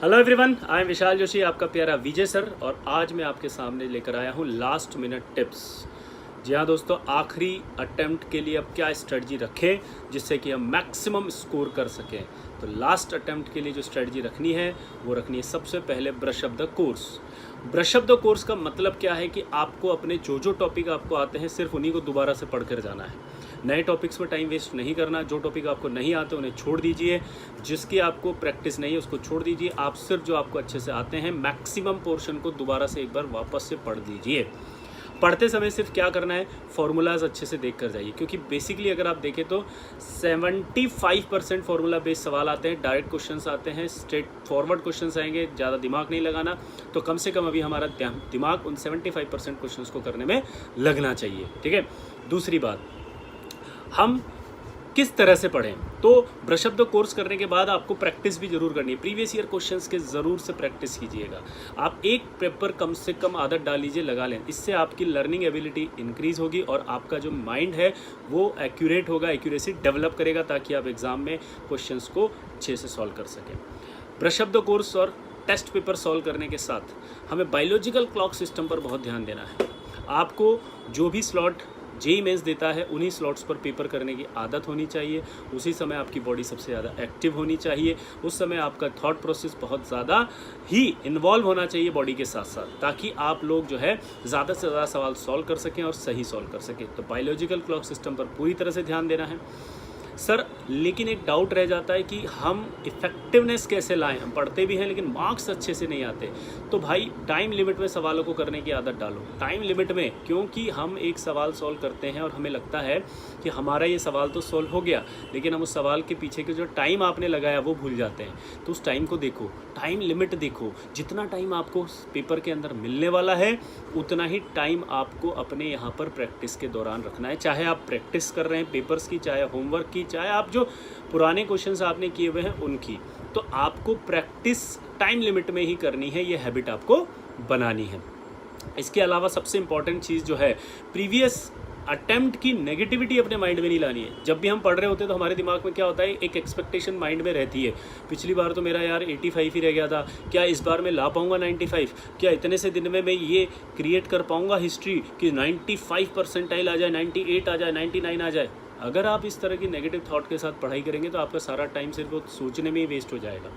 Hello everyone, I am विशाल जोशी, आपका प्यारा विजय sir. और आज मैं आपके सामने लेकर आया हूँ लास्ट मिनट टिप्स। जी हाँ दोस्तों, आखिरी अटेम्प्ट के लिए अब क्या स्ट्रेटजी रखें जिससे कि हम मैक्सिमम स्कोर कर सकें। तो लास्ट अटेम्प्ट के लिए जो स्ट्रेटजी रखनी है वो रखनी है सबसे पहले brush up the course. Brush up the course का मतलब क्या है कि आपको अपने जो टॉपिक आपको आते हैं सिर्फ उन्हीं को दोबारा से पढ़ कर जाना है। नए टॉपिक्स में टाइम वेस्ट नहीं करना। जो टॉपिक आपको नहीं आते उन्हें छोड़ दीजिए, जिसकी आपको प्रैक्टिस नहीं है उसको छोड़ दीजिए। आप सिर्फ जो आपको अच्छे से आते हैं मैक्सिमम पोर्शन को दोबारा से एक बार वापस से पढ़ लीजिए। पढ़ते समय सिर्फ क्या करना है, फार्मूलाज अच्छे से देख कर जाइए, क्योंकि बेसिकली अगर आप देखें तो 75% फार्मूला बेस्ड सवाल आते हैं, डायरेक्ट क्वेश्चंस आते हैं, स्ट्रेट फॉरवर्ड क्वेश्चंस आएंगे। ज़्यादा दिमाग नहीं लगाना, तो कम से कम अभी हमारा दिमाग उन 75% क्वेश्चंस को करने में लगना चाहिए। ठीक है। दूसरी बात, हम किस तरह से पढ़ें, तो ब्रश अप द कोर्स करने के बाद आपको प्रैक्टिस भी जरूर करनी है। प्रीवियस ईयर क्वेश्चंस के ज़रूर से प्रैक्टिस कीजिएगा। आप एक पेपर कम से कम आदत डाल लीजिए, लगा लें। इससे आपकी लर्निंग एबिलिटी इंक्रीज होगी और आपका जो माइंड है वो एक्यूरेट होगा, एक्यूरेसी डेवलप करेगा, ताकि आप एग्ज़ाम में क्वेश्चंस को अच्छे से सॉल्व कर सकें। ब्रश अप द कोर्स और टेस्ट पेपर सॉल्व करने के साथ हमें बायोलॉजिकल क्लॉक सिस्टम पर बहुत ध्यान देना है। आपको जो भी स्लॉट जेईई मेंस देता है उन्हीं स्लॉट्स पर पेपर करने की आदत होनी चाहिए। उसी समय आपकी बॉडी सबसे ज़्यादा एक्टिव होनी चाहिए। उस समय आपका थॉट प्रोसेस बहुत ज़्यादा ही इन्वॉल्व होना चाहिए बॉडी के साथ साथ, ताकि आप लोग जो है ज़्यादा से ज़्यादा सवाल सॉल्व कर सकें और सही सॉल्व कर सकें। तो बायोलॉजिकल क्लॉक सिस्टम पर पूरी तरह से ध्यान देना है सर। लेकिन एक डाउट रह जाता है कि हम इफ़ेक्टिवनेस कैसे लाएं। हम पढ़ते भी हैं लेकिन मार्क्स अच्छे से नहीं आते। तो भाई टाइम लिमिट में सवालों को करने की आदत डालो। टाइम लिमिट में, क्योंकि हम एक सवाल सॉल्व करते हैं और हमें लगता है कि हमारा ये सवाल तो सॉल्व हो गया, लेकिन हम उस सवाल के पीछे के जो टाइम आपने लगाया वो भूल जाते हैं। तो उस टाइम को देखो, टाइम लिमिट देखो। जितना टाइम आपको पेपर के अंदर मिलने वाला है उतना ही टाइम आपको अपने यहाँ पर प्रैक्टिस के दौरान रखना है। चाहे आप प्रैक्टिस कर रहे हैं पेपर्स की, चाहे होमवर्क की, चाहे आप जो पुराने क्वेश्चंस आपने किए हुए हैं उनकी, तो आपको प्रैक्टिस टाइम लिमिट में ही करनी है। ये हैबिट आपको बनानी है। इसके अलावा सबसे इंपॉर्टेंट चीज़ जो है, प्रीवियस अटेम्प्ट की नेगेटिविटी अपने माइंड में नहीं लानी है। जब भी हम पढ़ रहे होते हैं तो हमारे दिमाग में क्या होता है, एक एक्सपेक्टेशन माइंड में रहती है। पिछली बार तो मेरा यार 85 ही रह गया था, क्या इस बार मैं ला पाऊंगा 95? क्या इतने से दिन में मैं ये क्रिएट कर पाऊंगा हिस्ट्री कि 95 परसेंटाइल आ जाए, 98 आ जाए, 99 आ जाए? अगर आप इस तरह की नेगेटिव थॉट के साथ पढ़ाई करेंगे तो आपका सारा टाइम सिर्फ वो सोचने में ही वेस्ट हो जाएगा।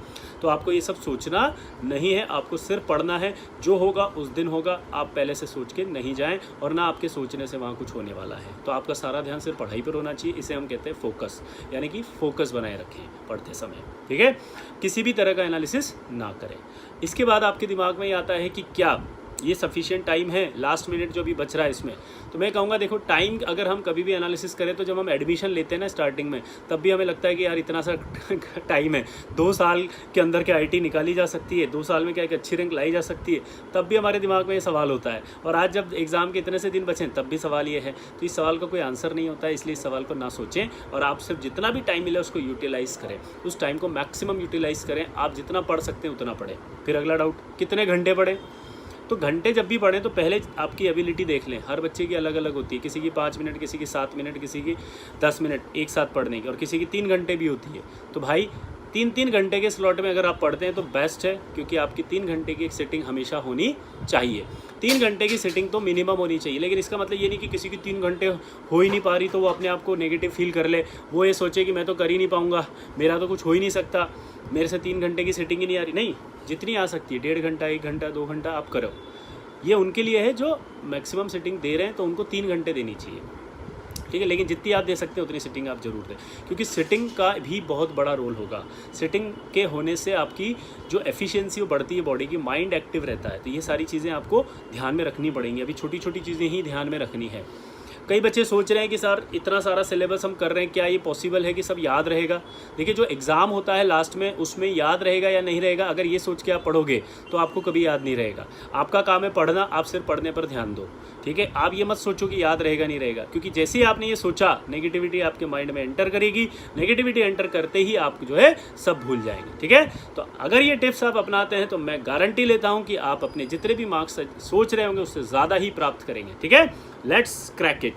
तो आपको ये सब सोचना नहीं है, आपको सिर्फ पढ़ना है। जो होगा उस दिन होगा, आप पहले से सोच के नहीं जाएं, और ना आपके सोचने से वहाँ कुछ होने वाला है। तो आपका सारा ध्यान सिर्फ पढ़ाई पर होना चाहिए। इसे हम कहते हैं फोकस, यानी कि फोकस बनाए रखें पढ़ते समय। ठीक है। किसी भी तरह का एनालिसिस ना करें। इसके बाद आपके दिमाग में ये आता है कि क्या ये सफिशिएंट टाइम है, लास्ट मिनट जो भी बच रहा है इसमें। तो मैं कहूँगा देखो, टाइम अगर हम कभी भी एनालिसिस करें तो जब हम एडमिशन लेते हैं ना स्टार्टिंग में, तब भी हमें लगता है कि यार इतना सा टाइम है, 2 साल के अंदर क्या आईटी निकाली जा सकती है, 2 साल में क्या एक अच्छी रैंक लाई जा सकती है। तब भी हमारे दिमाग में ये सवाल होता है। और आज जब एग्ज़ाम के इतने से दिन बचें तब भी सवाल ये है। तो इस सवाल का कोई आंसर नहीं होता है, इसलिए इस सवाल को ना सोचें और आप सिर्फ जितना भी टाइम मिले उसको यूटिलाइज़ करें। उस टाइम को मैक्सिमम यूटिलाइज़ करें। आप जितना पढ़ सकते हैं उतना पढ़ें। फिर अगला डाउट, कितने घंटे पढ़ें? तो घंटे जब भी पढ़ें तो पहले आपकी एबिलिटी देख लें। हर बच्चे की अलग अलग होती है, किसी की 5 मिनट, किसी की 7 मिनट, किसी की 10 मिनट एक साथ पढ़ने की, और किसी की 3 घंटे भी होती है। तो भाई 3-3 घंटे के स्लॉट में अगर आप पढ़ते हैं तो बेस्ट है, क्योंकि आपकी 3 घंटे की एक सेटिंग हमेशा होनी चाहिए। 3 घंटे की सेटिंग तो मिनिमम होनी चाहिए। लेकिन इसका मतलब ये नहीं कि किसी की 3 घंटे हो ही नहीं पा रही तो वो अपने आप को नेगेटिव फील कर ले, वो ये सोचे कि मैं तो कर ही नहीं पाऊँगा, मेरा तो कुछ हो ही नहीं सकता, मेरे से 3 घंटे की सेटिंग ही नहीं आ रही। नहीं, जितनी आ सकती है, 1.5 घंटा, 1 घंटा, 2 घंटा आप करो। ये उनके लिए है जो मैक्सिमम सिटिंग दे रहे हैं, तो उनको 3 घंटे देनी चाहिए। ठीक है। लेकिन जितनी आप दे सकते हैं उतनी सिटिंग आप जरूर दें, क्योंकि सिटिंग का भी बहुत बड़ा रोल होगा। सिटिंग के होने से आपकी जो एफिशिएंसी वो बढ़ती है, बॉडी की, माइंड एक्टिव रहता है। तो ये सारी चीज़ें आपको ध्यान में रखनी पड़ेंगी। अभी छोटी छोटी चीज़ें ही ध्यान में रखनी है। कई बच्चे सोच रहे हैं कि सर इतना सारा सिलेबस हम कर रहे हैं, क्या ये पॉसिबल है कि सब याद रहेगा? देखिए, जो एग्ज़ाम होता है लास्ट में उसमें याद रहेगा या नहीं रहेगा, अगर ये सोच के आप पढ़ोगे तो आपको कभी याद नहीं रहेगा। आपका काम है पढ़ना, आप सिर्फ पढ़ने पर ध्यान दो। ठीक है। आप ये मत सोचो कि याद रहेगा नहीं रहेगा, क्योंकि जैसे ही आपने ये सोचा नेगेटिविटी आपके माइंड में एंटर करेगी। नेगेटिविटी एंटर करते ही आप जो है सब भूल जाएंगे। ठीक है। तो अगर ये टिप्स आप अपनाते हैं तो मैं गारंटी लेता हूँ कि आप अपने जितने भी मार्क्स सोच रहे होंगे उससे ज़्यादा ही प्राप्त करेंगे। ठीक है। Let's crack it.